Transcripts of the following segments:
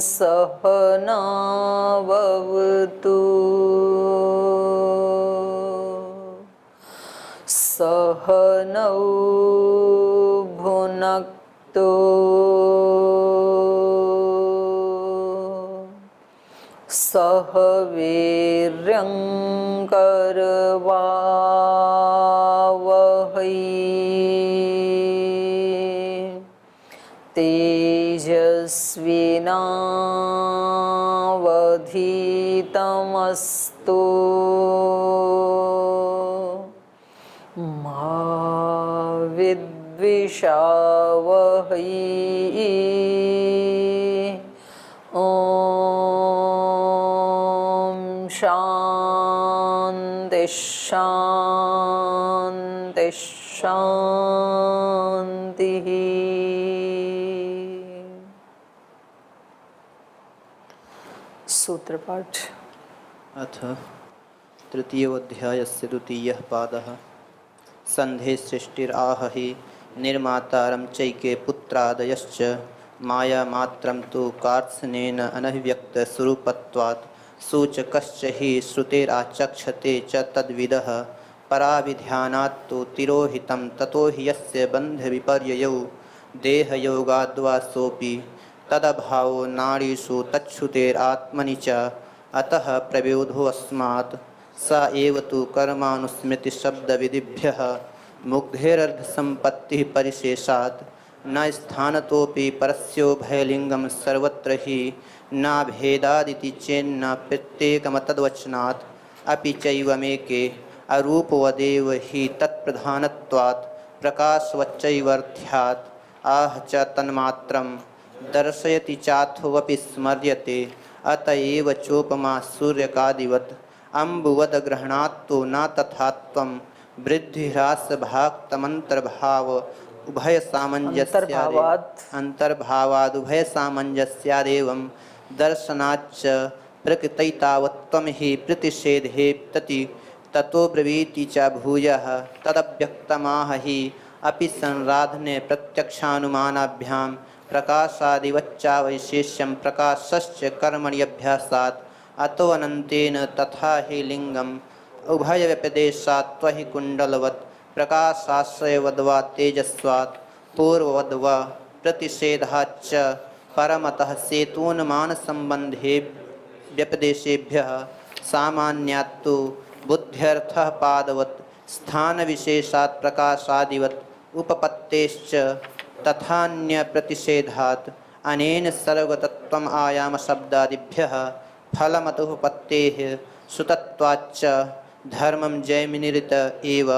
सहनावतु सहनौ भुनक्तु सह वीर्यं करवावहै तेजस्विनावधीतमस्तु मा विद्विषावहै। ओम शांति शांति शांति। सूत्र पाठ। अथ तृतीयोऽध्यायस्य द्वितीयः पादः। सन्धे सृष्टिराह हि निर्मातारं चैके पुत्रादयश्च मायामात्रं तु कार्त्स्नेन अनभिव्यक्तस्वरूपत्वात् सूचकश्च हि श्रुतेराचक्षते च तद्विदः पराविध्यानात् तु तिरोहितं ततो हि यस्य बन्धविपर्ययौ देहयोगाद्वा सोऽपि तदभावो नाडीषु तच्छ्रुतेरात्मनि च अतः प्रबोधोऽस्मात् स एव तु कर्मानुस्मृतिशब्दविधिभ्यः मुग्धेरर्धसम्पत्तिः परिशेषात् न स्थानतोऽपि परस्योभयलिङ्गं सर्वत्र हि नाभेदादिति चेन्न प्रत्येकमतद्वचनात् अपि चैवमेके अरूपवदेव हि तत्प्रधानत्वात् प्रकाशवच्चैवर्थ्यात् आह च तन्मात्रं दर्शयति चाथोऽपि स्मर्यते अत एव चोपमा सूर्यकादिवत् अम्बुवद गृह्णात्तो न तथात्वं वृद्धिह्रासभाक्तमन्तर्भाव उभयसामञ्जस्यादेवं दर्शनाच्च प्रकृतैतावत्त्वं हि प्रतिषेधे तति ततो ब्रवीति च भूयः तदव्यक्तमाह हि अपि संराधने प्रत्यक्षानुमानाभ्यां प्रकाशादिवच्चावैशेष्यं प्रकाशश्च कर्मण्यभ्यासात् अतो अनन्तेन तथा हि लिङ्गम् उभयव्यपदेशात् त्वहि कुण्डलवत् प्रकाशाश्रयवद्वा तेजस्वात् पूर्ववद्वा प्रतिषेधाच्च परमतः सेतून्मानसम्बन्धे व्यपदेशेभ्यः सामान्यात्तु बुद्ध्यर्थः पादवत् स्थानविशेषात् प्रकाशादिवत् उपपत्तेश्च तथान्यप्रतिषेधात् अनेन सर्वगतत्वम् आयामशब्दादिभ्यः फलमतुपपत्तेः सुतत्वाच्च धर्मं जैमिनिरित एव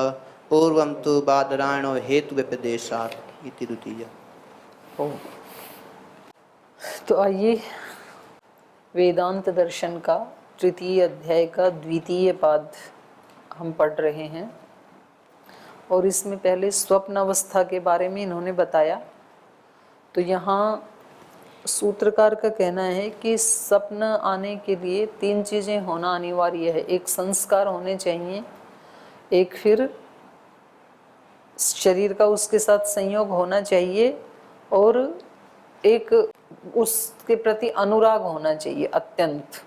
पूर्वं तु बादरायणो हेतुव्यपदेशात् इति द्वितीय। तो आइए वेदांत दर्शन का तृतीय अध्याय का द्वितीय पाद हम पढ़ रहे हैं और इसमें पहले स्वप्न अवस्था के बारे में इन्होंने बताया। तो यहाँ सूत्रकार का कहना है कि स्वप्न आने के लिए तीन चीज़ें होना अनिवार्य है। एक संस्कार होने चाहिए, एक फिर शरीर का उसके साथ संयोग होना चाहिए और एक उसके प्रति अनुराग होना चाहिए अत्यंत।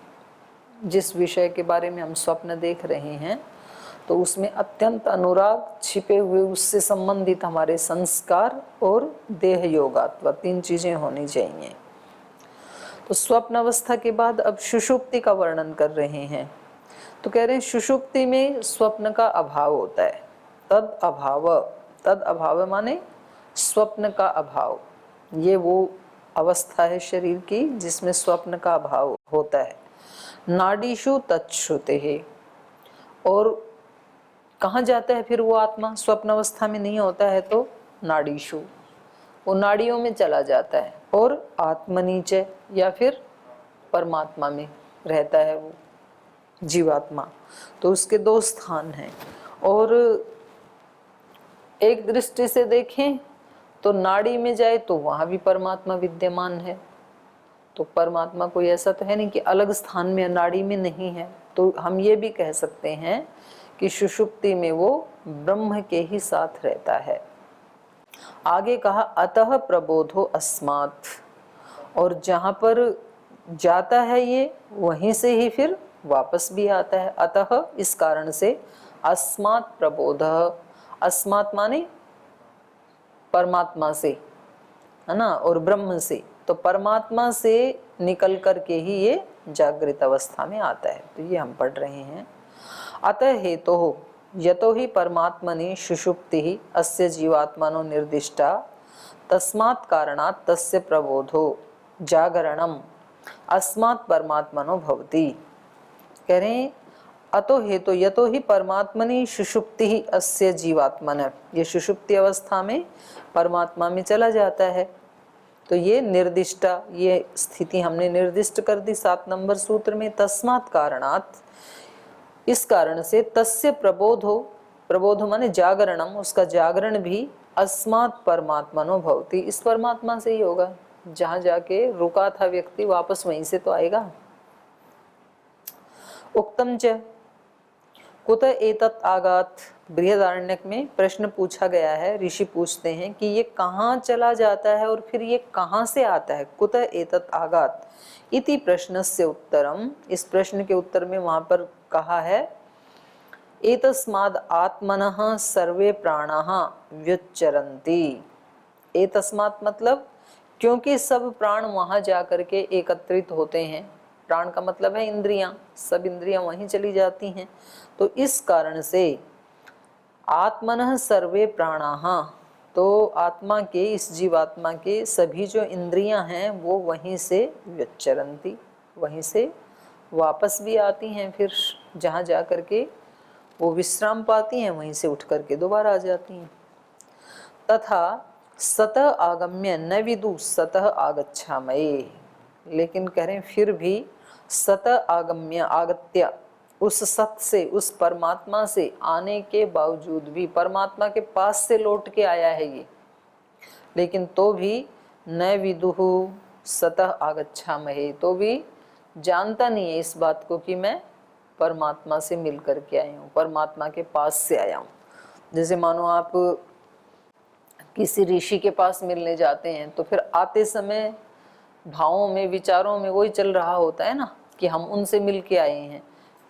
जिस विषय के बारे में हम स्वप्न देख रहे हैं तो उसमें अत्यंत अनुराग छिपे हुए, उससे संबंधित हमारे संस्कार और देह योगात्व, तीन चीज़ें होनी चाहिए। तो स्वप्न अवस्था के बाद अब सुषुप्ति का वर्णन कर रहे हैं। तो कह रहे हैं सुषुप्ति में स्वप्न का अभाव होता है। तद अभाव माने स्वप्न का अभाव। ये वो अवस्था है शरीर की जिसमें स्वप्न का अभाव होता है। नाडीषु तच्छ्रुते है। और कहाँ जाता है फिर वो आत्मा? स्वप्न अवस्था में नहीं होता है तो नाडीषु, वो नाड़ियों में चला जाता है। और आत्मनीचे या फिर परमात्मा में रहता है वो जीवात्मा। तो उसके दो स्थान हैं। और एक दृष्टि से देखें तो नाड़ी में जाए तो वहाँ भी परमात्मा विद्यमान है। तो परमात्मा कोई ऐसा तो है नहीं कि अलग स्थान में नाड़ी में नहीं है। तो हम ये भी कह सकते हैं कि सुषुप्ति में वो ब्रह्म के ही साथ रहता है। आगे कहा अतः प्रबोधो अस्मात्। और जहाँ पर जाता है ये, वहीं से ही फिर वापस भी आता है। अतः इस कारण से अस्मात् प्रबोधः, अस्मात् माने परमात्मा से, है ना, और ब्रह्म से, तो परमात्मा से निकल करके ही ये जागृत अवस्था में आता है। तो ये हम पढ़ रहे हैं। अतः हेतु हो यतो ही परमात्मनि सुषुप्ति अस्य जीवात्मनो निर्दिष्टा तस्मात् कारणात् तस्य प्रबोधो जागरणम अस्मात् परमात्मनो भवति। कह रहे हैं अतो हेतु यतो ही परमात्मनि सुषुप्ति अस्य जीवात्मन, ये सुषुप्ति अवस्था में परमात्मा में चला जाता है। तो ये निर्दिष्टा, ये स्थिति हमने निर्दिष्ट कर दी 7 नंबर सूत्र में। तस्मात् कारणात्, इस कारण से, तस्य प्रबोधो, प्रबोध माने जागरणम, उसका जागरण भी अस्मात् परमात्मनो भवति, इस परमात्मा से ही होगा। जहां जाके रुका था व्यक्ति वापस वहीं से तो आएगा। उक्तम च कुत एतत् आगात, बृहदारण्यक में प्रश्न पूछा गया है, ऋषि पूछते हैं कि ये कहाँ चला जाता है और फिर ये कहाँ से आता है। कुत एतत् आगात इति प्रश्नस्य उत्तरम, इस प्रश्न के उत्तर में वहां पर कहा है एतस्माद् आत्मनः सर्वे प्राणाः व्युच्चरन्ति। एतस्मात् मतलब क्योंकि सब प्राण वहां जाकर के एकत्रित होते हैं। प्राण का मतलब है इंद्रियां, सब इंद्रियां वहीं चली जाती हैं। तो इस कारण से आत्मनः सर्वे प्राणाः, तो आत्मा के, इस जीवात्मा के सभी जो इंद्रियां हैं वो वहीं से व्युच्चरन्ति, वहीं से वापस भी आती हैं। फिर जहाँ जा कर के वो विश्राम पाती हैं, वहीं से उठ करके दोबारा आ जाती हैं। तथा सतः आगम्य न विदु सतः आगच्छामये, लेकिन कह रहे हैं फिर भी सतः आगम्य आगत्य, उस सत से, उस परमात्मा से आने के बावजूद भी, परमात्मा के पास से लौट के आया है ये, लेकिन तो भी न विदुहु सतः आगच्छामहे, तो भी जानता नहीं है इस बात को कि मैं परमात्मा से मिल करके आया हूँ, परमात्मा के पास से आया हूँ। जैसे मानो आप किसी ऋषि के पास मिलने जाते हैं तो फिर आते समय भावों में, विचारों में वही चल रहा होता है ना कि हम उनसे मिल के आए हैं।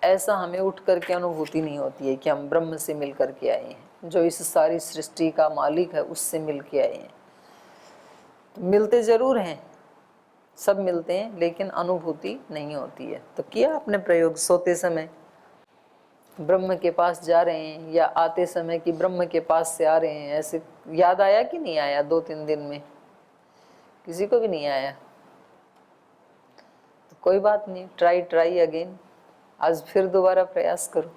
ऐसा हमें उठ करके अनुभूति नहीं होती है कि हम ब्रह्म से मिल करके आए हैं, जो इस सारी सृष्टि का मालिक है उससे मिल के आए हैं। तो मिलते जरूर हैं, सब मिलते हैं, लेकिन अनुभूति नहीं होती है। तो किया आपने प्रयोग सोते समय ब्रह्म के पास जा रहे हैं, या आते समय कि ब्रह्म के पास से आ रहे हैं, ऐसे याद आया कि नहीं आया? 2-3 दिन में किसी को भी नहीं आया तो कोई बात नहीं, ट्राई अगेन। आज फिर दोबारा प्रयास करो।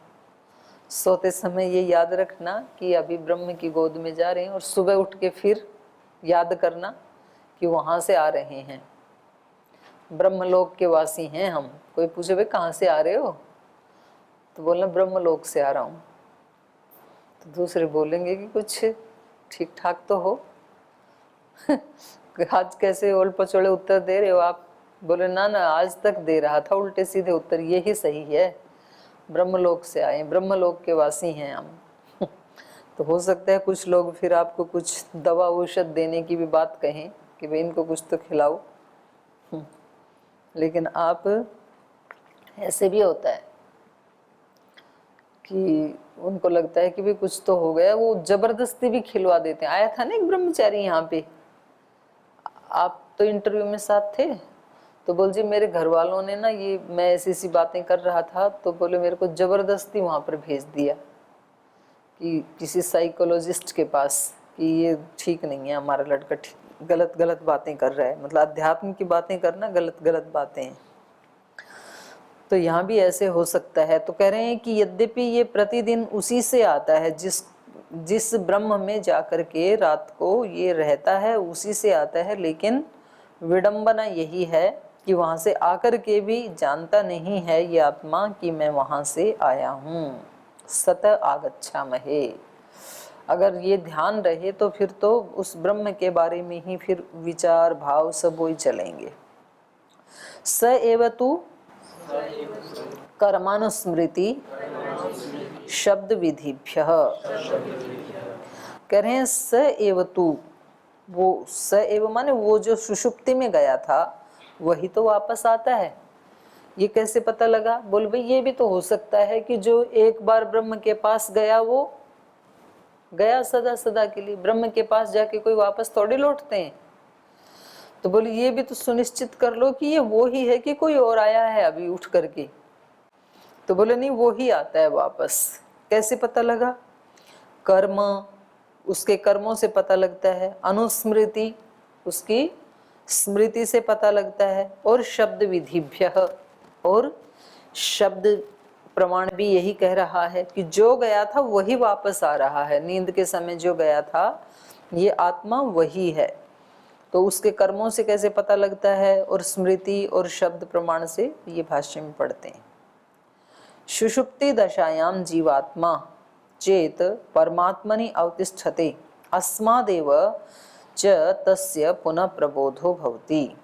सोते समय ये याद रखना कि अभी ब्रह्म की गोद में जा रहे हैं, और सुबह उठ के फिर याद करना कि वहां से आ रहे हैं, ब्रह्मलोक के वासी हैं हम। कोई पूछे भाई कहाँ से आ रहे हो, तो बोलना ब्रह्मलोक से आ रहा हूँ। तो दूसरे बोलेंगे कि कुछ ठीक ठाक तो हो आज कैसे ओल पचोड़े उत्तर दे रहे हो आप? बोले ना ना, आज तक दे रहा था उल्टे सीधे उत्तर, ये ही सही है, ब्रह्मलोक से आए, ब्रह्मलोक के वासी हैं हम तो हो सकता है कुछ लोग फिर आपको कुछ दवा औषध देने की भी बात कहें कि भाई इनको कुछ तो खिलाओ लेकिन आप, ऐसे भी होता है कि उनको लगता है कि भाई कुछ तो हो गया, वो जबरदस्ती भी खिलवा देते हैं। आया था ना एक ब्रह्मचारी यहाँ पे, आप तो इंटरव्यू में साथ थे, तो बोल जी मेरे घर वालों ने ना, ये मैं ऐसी बातें कर रहा था तो बोले मेरे को जबरदस्ती वहां पर भेज दिया कि किसी साइकोलॉजिस्ट के पास, कि ये ठीक नहीं है हमारा लड़का, गलत बातें कर रहा है। मतलब अध्यात्म की बातें करना गलत बातें हैं। तो यहाँ भी ऐसे हो सकता है। तो कह रहे हैं कि यद्यपि ये प्रतिदिन उसी से आता है, जिस ब्रह्म में जाकर के रात को ये रहता है, उसी से आता है, लेकिन विडंबना यही है कि वहां से आकर के भी जानता नहीं है ये आत्मा कि मैं वहां से आया हूँ। सतः आगच्छामहे, अगर ये ध्यान रहे तो फिर तो उस ब्रह्म के बारे में ही फिर विचार भाव सब वही चलेंगे। स एव तु कर्मानुस्मृति शब्द विधिभ्य, कह रहे हैं स एव तु, वो स एव माने वो जो सुषुप्ति में गया था वही तो वापस आता है। ये कैसे पता लगा? बोल भाई ये भी तो हो सकता है कि जो एक बार ब्रह्म के पास गया वो गया सदा सदा के लिए। ब्रह्म के पास जाके कोई वापस थोड़ी लौटते हैं। तो बोले ये भी तो सुनिश्चित कर लो कि ये वो ही है कि कोई और आया है अभी उठ करके। तो बोले नहीं, वो ही आता है वापस। कैसे पता लगा? कर्म, उसके कर्मों से पता लगता है। अनुस्मृति, उसकी स्मृति से पता लगता है। और शब्द विधिभ्य, और शब्द प्रमाण भी यही कह रहा है कि जो गया था वही वापस आ रहा है। नींद के समय जो गया था ये आत्मा वही है। तो उसके कर्मों से कैसे पता लगता है? और स्मृति और शब्द प्रमाण से ये भाष्य में पढ़ते हैं। सुषुप्ति दशायां जीवात्मा चेत परमात्मनि अवतिष्ठते अस्मादेव च तस्य पुनः प्रबोधो भवति।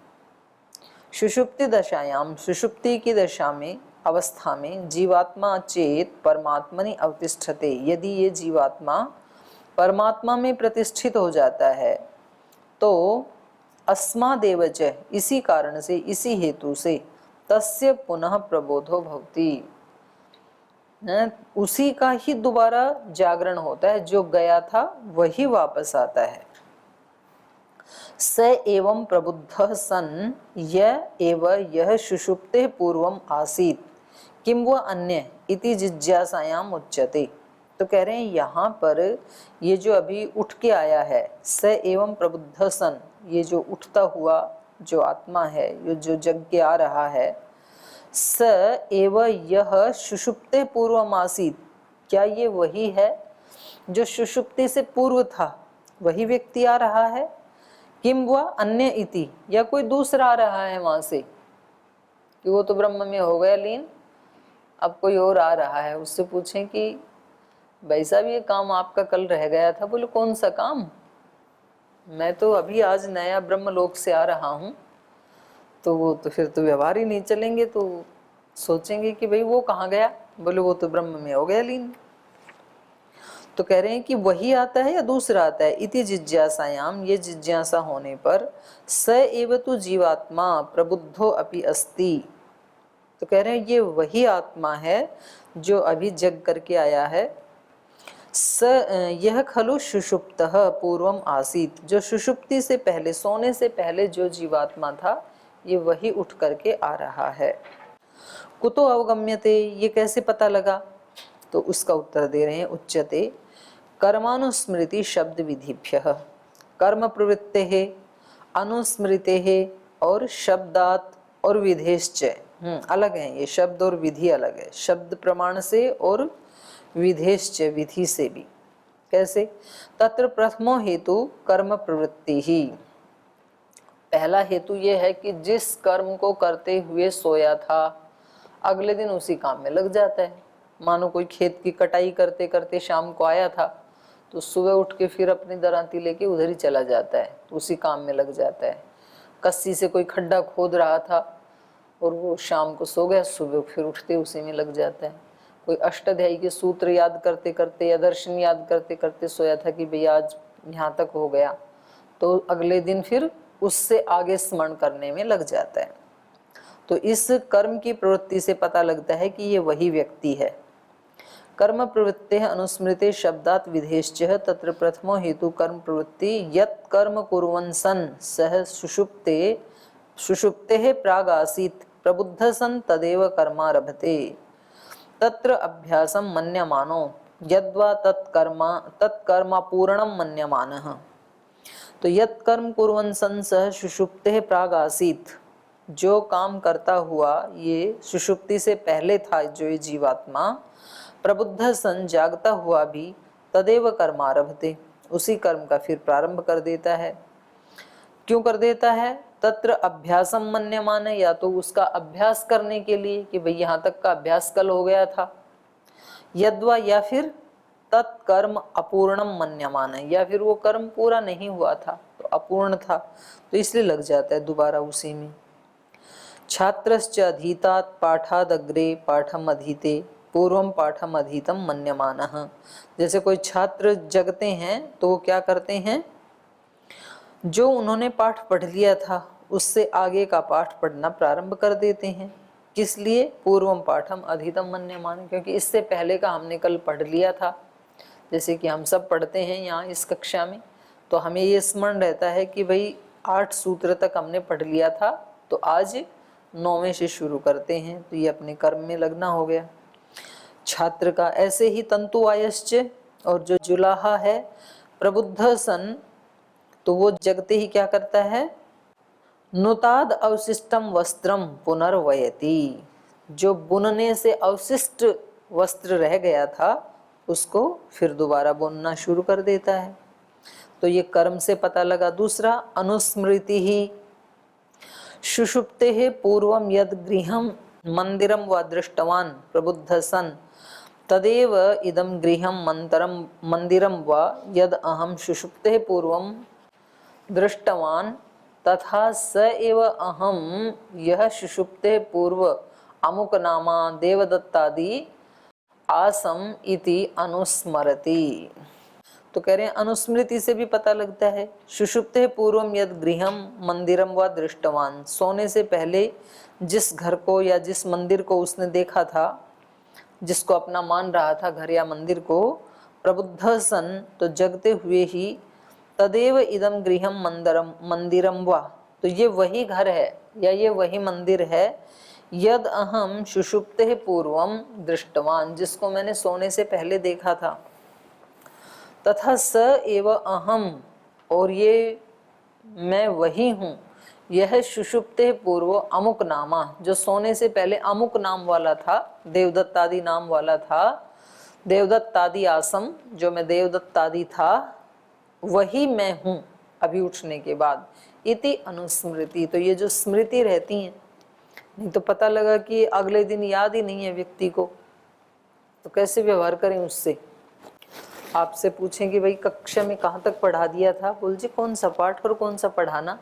सुषुप्ति दशायां, सुषुप्ति की दशा में, अवस्था में, जीवात्मा चेत परमात्मनि अवतिष्ठते, यदि ये जीवात्मा परमात्मा में प्रतिष्ठित हो जाता है तो अस्मादेव च, इसी कारण से, इसी हेतु से, तस्य पुनः प्रबोधो भवति, उसी का ही दोबारा जागरण होता है। जो गया था वही वापस आता है। स एवं प्रबुद्धः सन् य एव यह सुषुप्ते पूर्वम आसीत् किम वह अन्य इति जिज्ञासायाम उच्यते। तो कह रहे हैं यहाँ पर ये जो अभी उठ के आया है, स एवं प्रबुद्धः सन्, ये जो उठता हुआ जो आत्मा है, ये जो जग के आ रहा है, स एव यह सुषुप्ते पूर्वम आसीत्, क्या ये वही है जो सुषुप्ति से पूर्व था? वही व्यक्ति आ रहा है? किम वह अन्य इति, या कोई दूसरा आ रहा है वहां से, कि वो तो ब्रह्म में हो गया लीन, अब कोई और आ रहा है। उससे पूछें कि भाई साहब ये काम आपका कल रह गया था। बोले कौन सा काम? मैं तो अभी आज नया ब्रह्म लोक से आ रहा हूँ। तो वो तो फिर तो व्यवहार ही नहीं चलेंगे, तो सोचेंगे कि भाई वो कहाँ गया? बोले वो तो ब्रह्म में हो गया लीन। तो कह रहे हैं कि वही आता है या दूसरा आता है? इति जिज्ञासायाम, ये जिज्ञासा होने पर, स एव तु जीवात्मा प्रबुद्धो अपि अस्ति। तो कह रहे हैं ये वही आत्मा है जो अभी जग करके आया है। स यह खलु सुषुप्तः पूर्वम आसीत, जो सुषुप्ति से पहले, सोने से पहले जो जीवात्मा था, ये वही उठ करके आ रहा है। कुतो अवगम्यते, ये कैसे पता लगा? तो उसका उत्तर दे रहे हैं, उच्यते कर्मानुस्मृति शब्द विधिभ्यः, कर्म प्रवृत्ते है, अनुस्मृते है, और शब्दात और विधेश्च, अलग है ये शब्द और विधि अलग है। शब्द प्रमाण से और विधेश्च, विधि से भी। कैसे? तत्र प्रथमो हेतु कर्म प्रवृत्ति ही, पहला हेतु ये है कि जिस कर्म को करते हुए सोया था अगले दिन उसी काम में लग जाता है। मानो कोई खेत की कटाई करते करते शाम को आया था, तो सुबह उठ के फिर अपनी दरांती लेके उधर ही चला जाता है, तो उसी काम में लग जाता है। कस्सी से कोई खड्डा खोद रहा था और वो शाम को सो गया, सुबह फिर उठते उसी में लग जाता है। कोई अष्टाध्यायी के सूत्र याद करते करते या दर्शन याद करते करते सोया था कि भैया आज यहाँ तक हो गया, तो अगले दिन फिर उससे आगे स्मरण करने में लग जाता है। तो इस कर्म की प्रवृत्ति से पता लगता है कि ये वही व्यक्ति है। कर्म प्रवृत्ते अनुस्मृते शब्दात विधेश्च, तत्र प्रथमो हेतु कर्म प्रवृत्ति, यत् कर्म कुर्वन् सन् सह सुषुप्ते प्राग आसीत् प्रबुद्ध सन् तदेव कर्मारभते, तत्र अभ्यासं मन्यमानो यद्वा तत्कर्म पूर्णं मन्यमानः। तो यत् कर्म कुर्वन् सन् सह सुषुप्ते प्राग आसीत्, जो काम करता हुआ ये सुषुप्ति से पहले था जो ये जीवात्मा, प्रबुद्ध सन, जागता हुआ भी, तदेव कर्मारभते, उसी कर्म का फिर प्रारंभ कर देता है। क्यों कर देता है? तत्र अभ्यासम मन्यमान, या तो उसका अभ्यास करने के लिए कि भाई यहाँ तक का अभ्यास कल हो गया था, यद्वा, या फिर तत्कर्म अपूर्णम मन्यमान, या फिर वो कर्म पूरा नहीं हुआ था तो अपूर्ण था, तो इसलिए लग जाता है दोबारा उसी में। छात्रश्च अधीतात् पाठादग्रे पाठम अधीते पूर्वम पाठम अधीतम मन्यमानः, जैसे कोई छात्र जगते हैं तो वो क्या करते हैं, जो उन्होंने पाठ पढ़ लिया था उससे आगे का पाठ पढ़ना प्रारंभ कर देते हैं। किस लिए? पूर्वम पाठम अधितम मन्यमाने, क्योंकि इससे पहले का हमने कल पढ़ लिया था। जैसे कि हम सब पढ़ते हैं यहाँ इस कक्षा में, तो हमें ये स्मरण रहता है कि भाई 8 सूत्र तक हमने पढ़ लिया था, तो आज 9वें से शुरू करते हैं। तो ये अपने कर्म में लगना हो गया छात्र का। ऐसे ही तंतु आयश्च, और जो जुलाहा है प्रबुद्ध सन, तो वो जगते ही क्या करता है? नुताद अवशिष्टम वस्त्रम पुनर्वयति, जो बुनने से अवशिष्ट वस्त्र रह गया था उसको फिर दोबारा बुनना शुरू कर देता है। तो ये कर्म से पता लगा। दूसरा, अनुस्मृति ही सुषुप्ते पूर्वम यद गृहम मंदिरम व दृष्टवान प्रबुद्ध सन तदेव इदम गृहम मंदिरम व यद अहम सुषुप्ते पूर्वम दृष्टवान तथा स एव अहम यह सुषुप्ते पूर्व अमुक नामा देवदत्तादि आसम इति अनुस्मरति। तो कह रहे हैं अनुस्मृति से भी पता लगता है। सुषुप्ते पूर्वम यद गृहम मंदिरम व दृष्टवान, सोने से पहले जिस घर को या जिस मंदिर को उसने देखा था, जिसको अपना मान रहा था घर या मंदिर को, प्रबुद्ध सन, तो जगते हुए ही, तदेव इदम गृहम मंदिरम वा, तो ये वही घर है या ये वही मंदिर है, यद अहम सुषुप्ते पूर्वम दृष्टवान, जिसको मैंने सोने से पहले देखा था, तथा स एव अहम, और ये मैं वही हूँ, यह सुषुप्ते पूर्व अमुक नामा, जो सोने से पहले अमुक नाम वाला था, देवदत्तादि नाम वाला था, देवदत्तादि आसम, जो मैं देवदत्तादि था वही मैं हूँ अभी उठने के बाद। इति अनुस्मृति, तो ये जो स्मृति रहती है, नहीं तो पता लगा कि अगले दिन याद ही नहीं है व्यक्ति को, तो कैसे व्यवहार करें उससे। आपसे पूछें कि भाई कक्षा में कहाँ तक पढ़ा दिया था, बोल जी कौन सा पाठ और कौन सा पढ़ाना,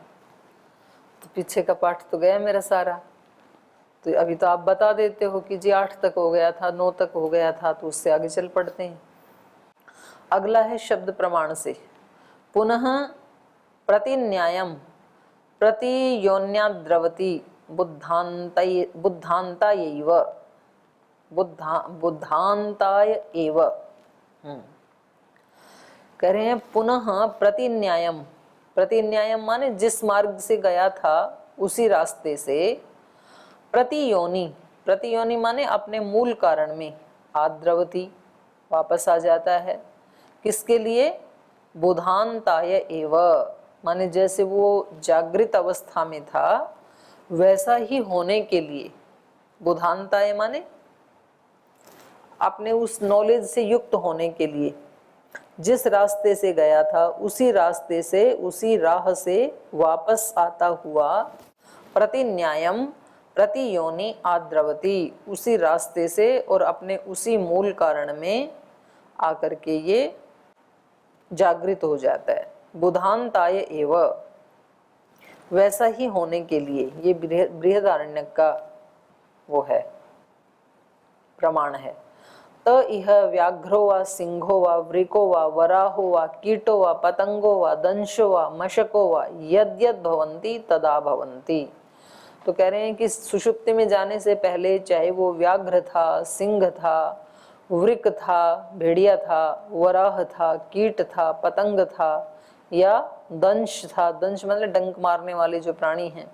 तो पीछे का पाठ तो गया मेरा सारा। तो अभी तो आप बता देते हो कि जी 8 तक हो गया था, 9 तक हो गया था, तो उससे आगे चल पड़ते हैं। अगला है शब्द प्रमाण से। पुनः प्रतिन्यायम प्रतियोन्याद्रवति बुद्धांताय एव। कह रहे हैं पुनः प्रतिन्यायम, प्रतिन्यायम माने जिस मार्ग से गया था उसी रास्ते से, प्रतियोनि, प्रतियोनि माने अपने मूल कारण में, आद्रवती वापस आ जाता है। किसके लिए? बुधांताय एव, माने जैसे वो जागृत अवस्था में था वैसा ही होने के लिए। बुधांताय माने अपने उस नॉलेज से युक्त होने के लिए, जिस रास्ते से गया था उसी रास्ते से, उसी राह से वापस आता हुआ, प्रतिन्यायम प्रतियोनि आद्रवती, उसी रास्ते से और अपने उसी मूल कारण में आकर के ये जागृत हो जाता है। बुधांताय एव, वैसा ही होने के लिए, ये बृहदारण्यक का वो है प्रमाण है। त इह व्याघ्रो वा सिंहो वा वृको वा वराहो वा कीटो वा पतंगो वा दंशो वा मशको वा यद्यद भवन्ति तदा भवन्ति। तो कह रहे हैं कि सुषुप्ति में जाने से पहले चाहे वो व्याघ्र था, सिंह था, वृक था, भेड़िया था, वराह था, कीट था, पतंग था या दंश था, दंश मतलब डंक मारने वाले जो प्राणी हैं,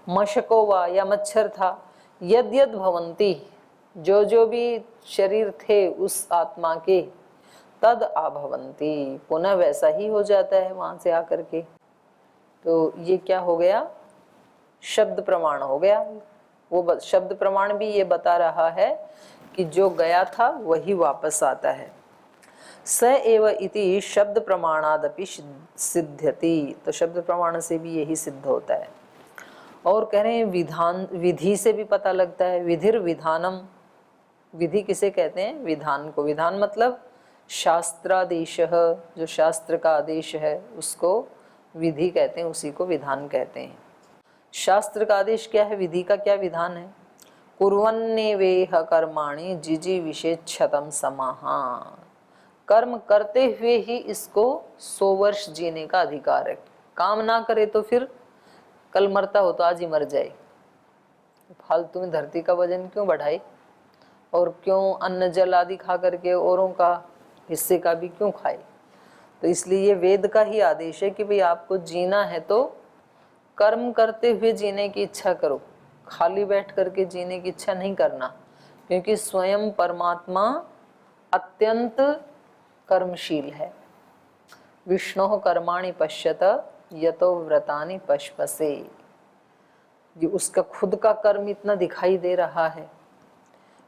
मशको वा या मच्छर था, यद्यद भवन्ति, जो जो भी शरीर थे उस आत्मा के, तद आभवंती, पुनः वैसा ही हो जाता है वहां से आकर के। तो ये क्या हो गया? शब्द प्रमाण हो गया। वो शब्द प्रमाण भी ये बता रहा है कि जो गया था वही वापस आता है। स एव इति शब्द प्रमाणादपि सिद्ध्यति, तो शब्द प्रमाण से भी यही सिद्ध होता है। और कह रहे हैं विधान, विधि से भी पता लगता है। विधिर विधानम, विधि किसे कहते हैं? विधान को। विधान मतलब शास्त्रादेश, जो शास्त्र का आदेश है उसको विधि कहते हैं, उसी को विधान कहते हैं। शास्त्र का आदेश क्या है? विधि का क्या विधान है? कुर्वन्नेवेह कर्माणि जिजीविषेच्छतम समाहा, कर्म करते हुए ही इसको 100 वर्ष जीने का अधिकार है। काम ना करे तो फिर कल मरता हो तो आज ही मर जाए, फालतू में धरती का वजन क्यों बढ़ाए, और क्यों अन्न जल आदि खा करके औरों का हिस्से का भी क्यों खाए। तो इसलिए ये वेद का ही आदेश है कि भाई आपको जीना है तो कर्म करते हुए जीने की इच्छा करो, खाली बैठ करके जीने की इच्छा नहीं करना, क्योंकि स्वयं परमात्मा अत्यंत कर्मशील है। विष्णु कर्माणि पश्यत यतो व्रतानि पश्पसे। ये उसका खुद का कर्म इतना दिखाई दे रहा है,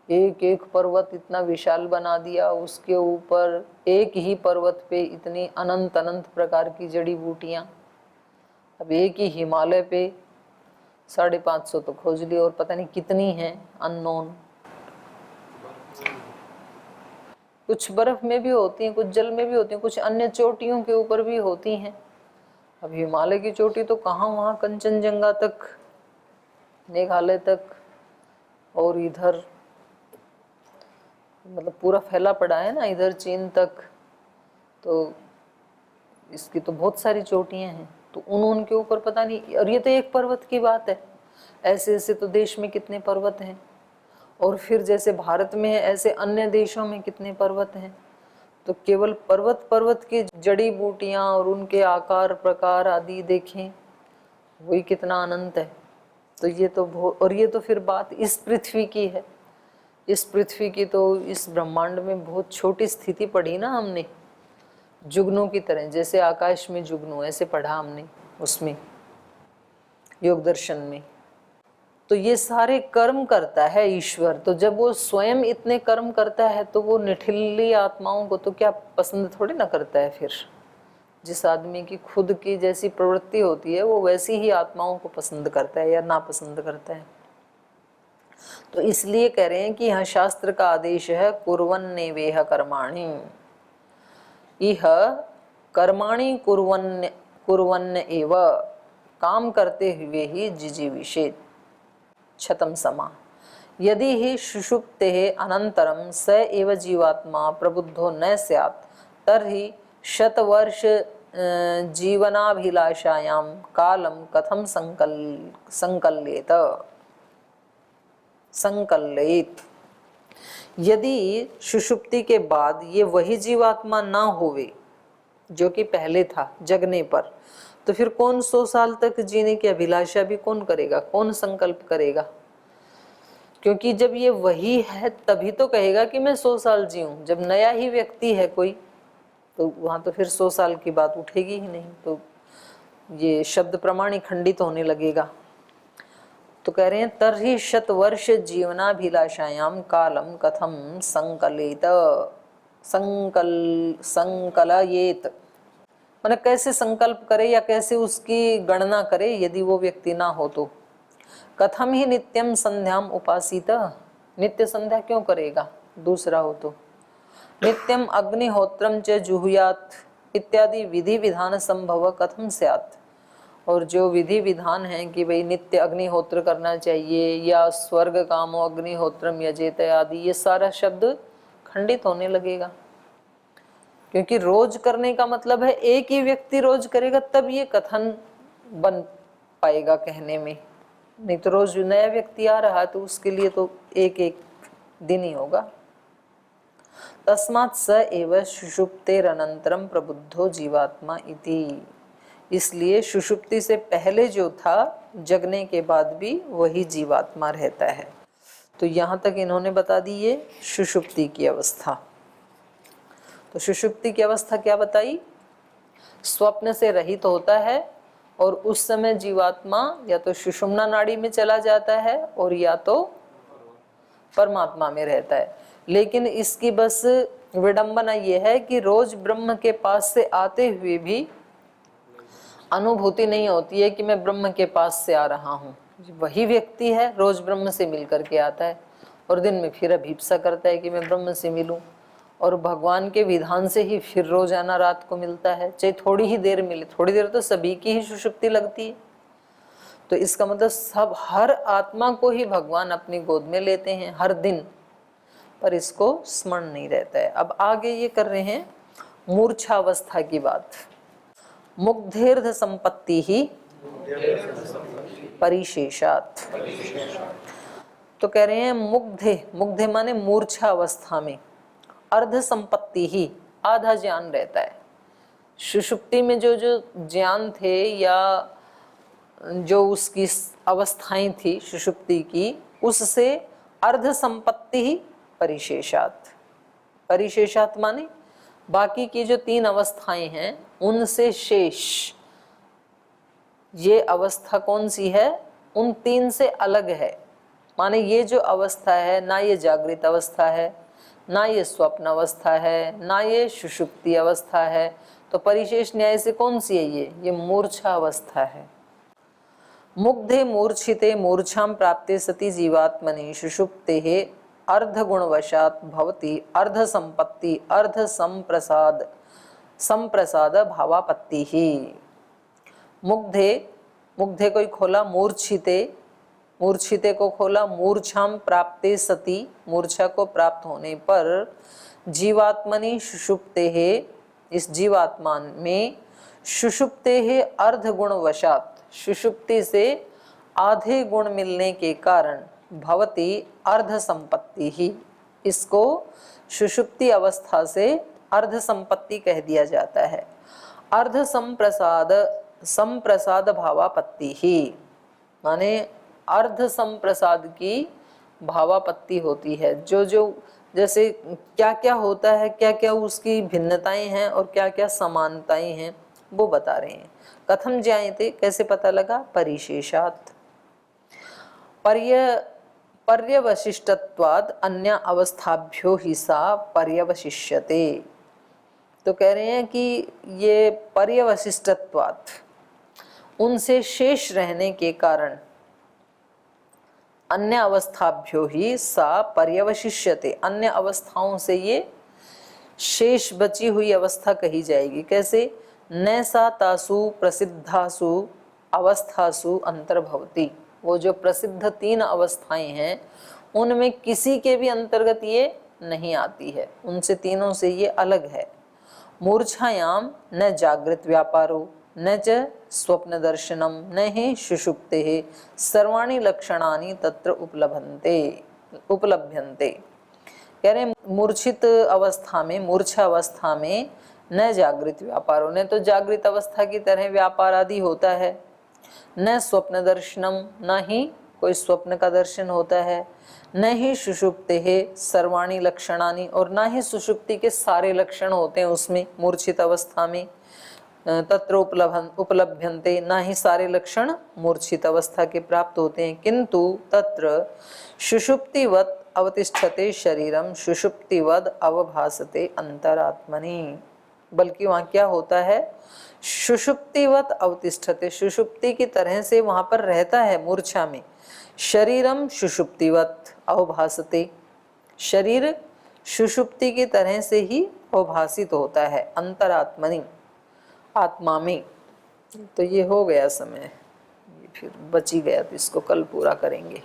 एक एक पर्वत इतना विशाल बना दिया, उसके ऊपर एक ही पर्वत पे इतनी अनंत अनंत प्रकार की जड़ी बूटियां। अब एक ही हिमालय पे 550 तो खोज ली और पता नहीं कितनी हैं अननोन। कुछ बर्फ में भी होती हैं, कुछ जल में भी होती हैं, कुछ अन्य चोटियों के ऊपर भी होती हैं। अब हिमालय की चोटी तो कहाँ, वहाँ कंचनजंगा तक, मेघालय तक, और इधर मतलब पूरा फैला पड़ा है ना, इधर चीन तक, तो इसकी तो बहुत सारी चोटियां हैं। तो उनके ऊपर पता नहीं, और ये तो एक पर्वत की बात है, ऐसे ऐसे तो देश में कितने पर्वत हैं, और फिर जैसे भारत में है ऐसे अन्य देशों में कितने पर्वत हैं। तो केवल पर्वत पर्वत की जड़ी बूटियां और उनके आकार प्रकार आदि देखें, वही कितना अनंत है। तो ये तो और ये तो फिर बात इस पृथ्वी की है। इस पृथ्वी की तो इस ब्रह्मांड में बहुत छोटी स्थिति पढ़ी ना हमने, जुगनू की तरह, जैसे आकाश में जुगनू, ऐसे पढ़ा हमने उसमें योग दर्शन में। तो ये सारे कर्म करता है ईश्वर। तो जब वो स्वयं इतने कर्म करता है तो वो निठिल्ली आत्माओं को तो क्या पसंद थोड़ी ना करता है। फिर जिस आदमी की खुद की जैसी प्रवृत्ति होती है वो वैसी ही आत्माओं को पसंद करता है या नापसंद करता है। तो इसलिए कह रहे हैं कि यहाँ शास्त्र का आदेश है कुर्वन्नेवेह कर्माणि, इह कर्माणि कुर्वन्न एव, काम करते हुए ही जिजीविषेत् क्षतं समा। यदि ही सुषुप्ते अनंतरम स एव जीवात्मा प्रबुद्धो न स्यात् तर्हि शतवर्ष जीवनाभिलाषायां कालं कथं संकल्येत। यदि सुषुप्ति के बाद ये वही जीवात्मा ना होवे जो कि पहले था जगने पर, तो फिर कौन 100 साल तक जीने की अभिलाषा भी कौन करेगा, कौन संकल्प करेगा। क्योंकि जब ये वही है तभी तो कहेगा कि मैं 100 साल जीऊं। जब नया ही व्यक्ति है कोई, तो वहां तो फिर 100 साल की बात उठेगी ही नहीं। तो ये शब्द प्रमाण ही खंडित होने लगेगा। तो कह रहे हैं तर्हि शतवर्ष जीवनाभिलाषायाम कालम कथम संकलयेत, माने कैसे संकल्प करे या कैसे उसकी गणना करे यदि वो व्यक्ति ना हो तो। कथम ही नित्यम संध्याम उपासित, नित्य संध्या क्यों करेगा दूसरा हो तो। नित्यम अग्निहोत्रम च जुहुयात इत्यादि विधि विधान संभव कथम स्यात्, और जो विधि विधान है कि भाई नित्य अग्निहोत्र करना चाहिए या स्वर्ग कामो अग्निहोत्रम यजेत आदि, ये सारा शब्द खंडित होने लगेगा। क्योंकि रोज करने का मतलब है एक ही व्यक्ति रोज करेगा तब ये कथन बन पाएगा कहने में, नहीं तो रोज नया व्यक्ति आ रहा है तो उसके लिए तो एक एक दिन ही होगा। तस्मात् स एव सुषुप्तेरनंतरम प्रबुद्धो जीवात्मा इति, इसलिए सुषुप्ति से पहले जो था जगने के बाद भी वही जीवात्मा रहता है। तो यहाँ तक इन्होंने बता दी ये सुषुप्ति की अवस्था। तो सुषुप्ति की अवस्था क्या बताई, स्वप्न से रहित होता है और उस समय जीवात्मा या तो सुषुम्ना नाड़ी में चला जाता है और या तो परमात्मा में रहता है। लेकिन इसकी बस विडंबना यह है कि रोज ब्रह्म के पास से आते हुए भी अनुभूति नहीं होती है कि मैं ब्रह्म के पास से आ रहा हूँ। वही व्यक्ति है रोज ब्रह्म से मिल करके आता है और दिन में फिर अभीप्सा करता है कि मैं ब्रह्म से मिलूं, और भगवान के विधान से ही फिर रोजाना रात को मिलता है, चाहे थोड़ी ही देर मिले। थोड़ी देर तो सभी की ही सुषुप्ति लगती है। तो इसका मतलब सब हर आत्मा को ही भगवान अपनी गोद में लेते हैं हर दिन, पर इसको स्मरण नहीं रहता है। अब आगे ये कर रहे हैं मूर्छावस्था की बात। मुग्धेर्ध संपत्ति ही परिशेषात। तो कह रहे हैं मुग्धे, मुग्धे माने मूर्छा अवस्था में, अर्ध संपत्ति ही, आधा ज्ञान रहता है। सुषुप्ति में जो जो ज्ञान थे या जो उसकी अवस्थाएं थी सुषुप्ति की, उससे अर्ध संपत्ति ही परिशेषात। परिशेषात माने बाकी की जो 3 अवस्थाएं हैं उनसे शेष ये अवस्था कौन सी है, उन 3 से अलग है। माने ये जो अवस्था है ना ये जागृत अवस्था है, ना ये स्वप्न अवस्था है, ना ये सुषुप्ति अवस्था है। तो परिशेष न्याय से कौन सी है ये मूर्छा अवस्था है। मुग्धे मूर्छिते मूर्छां प्राप्ते सति जीवात्मनि सुषुप्ते अर्ध गुणवशात भवति अर्ध संपत्ति अर्ध संप्रसाद संप्रसाद भावापत्ति ही। मुग्धे, मुग्धे को खोला, मूर्छिते, मूर्छिते को खोला, मूर्छाम प्राप्ते सति, मूर्छा को प्राप्त होने पर जीवात्मनि सुषुप्ते है, इस जीवात्मान में सुषुप्ते है अर्ध गुणवशात, सुषुप्ति से आधे गुण मिलने के कारण भवती अर्ध संपत्ति ही, इसको सुषुप्ति अवस्था से अर्ध संपत्ति कह दिया जाता है। अर्ध संप्रसाद संप्रसाद भावापत्ति ही माने अर्ध संप्रसाद की भावापत्ति होती है। जो जो जैसे क्या क्या होता है, क्या क्या उसकी भिन्नताएं हैं और क्या क्या समानताएं हैं वो बता रहे हैं। कथम ज्ञायते, कैसे पता लगा, परिशेषात। पर्यवशिष्टत्वाद अन्य अवस्थाभ्यो ही सा पर्यवशिष्यते। तो कह रहे हैं कि ये पर्यवशिष्टत्वाद, उनसे शेष रहने के कारण, अन्य अवस्थाभ्यो ही सा पर्यवशिष्यते, अन्य अवस्थाओं से ये शेष बची हुई अवस्था कही जाएगी। कैसे, नैसा तासु प्रसिद्धासु अवस्थासु अंतर्भवती, वो जो प्रसिद्ध 3 अवस्थाएं हैं उनमें किसी के भी अंतर्गत ये नहीं आती है, उनसे तीनों से ये अलग है। मूर्छायाम न जागृत व्यापारो न च स्वप्न दर्शनम न ही सुषुप्ते सर्वाणि लक्षणानि तत्र उपलभ्यन्ते। कह रहे मूर्छित अवस्था में, मूर्छा अवस्था में न जागृत व्यापारों, ने तो जागृत अवस्था की तरह व्यापार आदि होता है, न स्वप्न दर्शनम, न ही कोई स्वप्न का दर्शन होता है, न ही सुषुप्ते है सर्वाणी लक्षणानि, और न ही सुषुप्ति के सारे लक्षण होते हैं उसमें मूर्छित अवस्था में। तत्र उपलभ्यन्ते, न ही सारे लक्षण मूर्छित अवस्था के प्राप्त होते हैं। किंतु तत्र सुषुप्तिवत् अवतिष्ठते शरीरम सुषुप्तिवद अवभासते अंतरात्मनि, बल्कि वहाँ क्या होता है, सुषुप्तिवत अवतिष्ठते, सुषुप्ति की तरह से वहाँ पर रहता है मूर्छा में। शरीरम सुषुप्तिवत अवभासते, शरीर सुषुप्ति की तरह से ही अवभासित होता है अंतरात्मनि, आत्मा में। तो ये हो गया समय, ये फिर बची गया तो इसको कल पूरा करेंगे।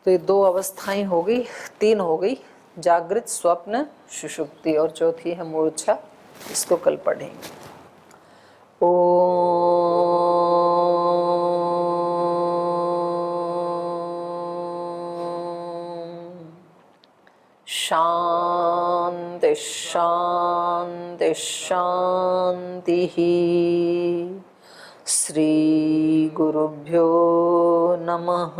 तो ये 2 अवस्थाएं हो गई, 3 हो गई, जागृत, स्वप्न, सुषुप्ति, और चौथी है मूर्छा। इसको कल पढ़ेंगे। ओम शांति शांति शांति। श्री गुरुभ्यो नमः।